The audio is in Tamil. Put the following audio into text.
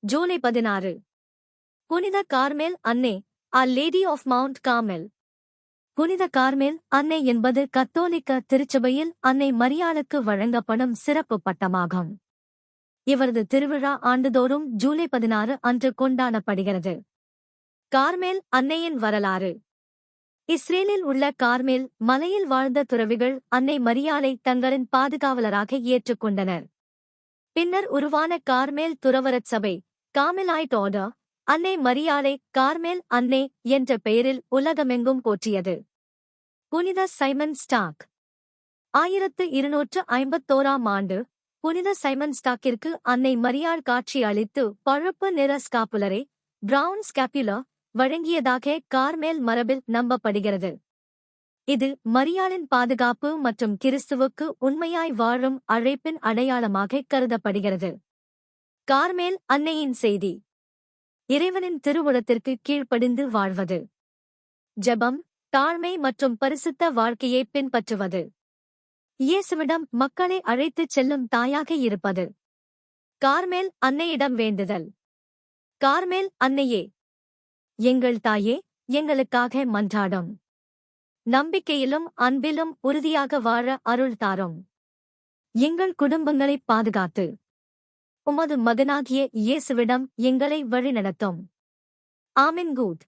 ஜூலை 16. புனித கார்மேல் அன்னை, A Lady of Mount Carmel. புனித கார்மேல் அன்னை என்பது கத்தோலிக்க திருச்சபையில் அன்னை மரியாளுக்கு வழங்கப்படும் சிறப்பு பட்டமாகும். இவரது திருவிழா ஆண்டுதோறும் ஜூலை 16 அன்று கொண்டாடப்படுகிறது. கார்மேல் அன்னையின் வரலாறு. இஸ்ரேலில் உள்ள கார்மேல் மலையில் வாழ்ந்த துறவிகள் அன்னை மரியாளை தங்களின் பாதுகாவலராக ஏற்றுக்கொண்டனர். பின்னர் உருவான கார்மேல் துறவரச் சபை, கார்மெலைட் ஆர்டர், அன்னை மரியாளை கார்மேல் அன்னை என்ற பெயரில் உலகமெங்கும் போற்றியது. புனித சைமன் ஸ்டாக். 1251 ஆண்டு புனித சைமன் ஸ்டாக்கிற்கு அன்னை மரியாள் காட்சி அளித்து பழுப்பு நிற ஸ்காப்புலரை, பிரவுன் ஸ்கேப்புலர், வழங்கியதாக கார்மேல் மரபில் நம்பப்படுகிறது. இது மரியாளின் பாதுகாப்பு மற்றும் கிறிஸ்துவுக்கு உண்மையாய் வாழும் அழைப்பின் அடையாளமாக கருதப்படுகிறது. கார்மேல் அன்னையின் செய்தி. இறைவனின் திருவுளத்திற்கு கீழ்ப்படிந்து வாழ்வது. ஜெபம், தாழ்மை மற்றும் பரிசுத்த வாழ்க்கையை பின்பற்றுவது. இயேசுவிடம் மக்களை அழைத்துச் செல்லும் தாயாக இருப்பது. கார்மேல் அன்னையிடம் வேண்டுதல். கார்மேல் அன்னையே, எங்கள் தாயே, எங்களுக்காக மன்றாடும். நம்பிக்கையிலும் அன்பிலும் உறுதியாக வாழ அருள் தாரும். எங்கள் குடும்பங்களைப் பாதுகாத்து உமது மகனாகிய இயேசுவிடம் எங்களை வழிநடத்தும். ஆமென். குட்.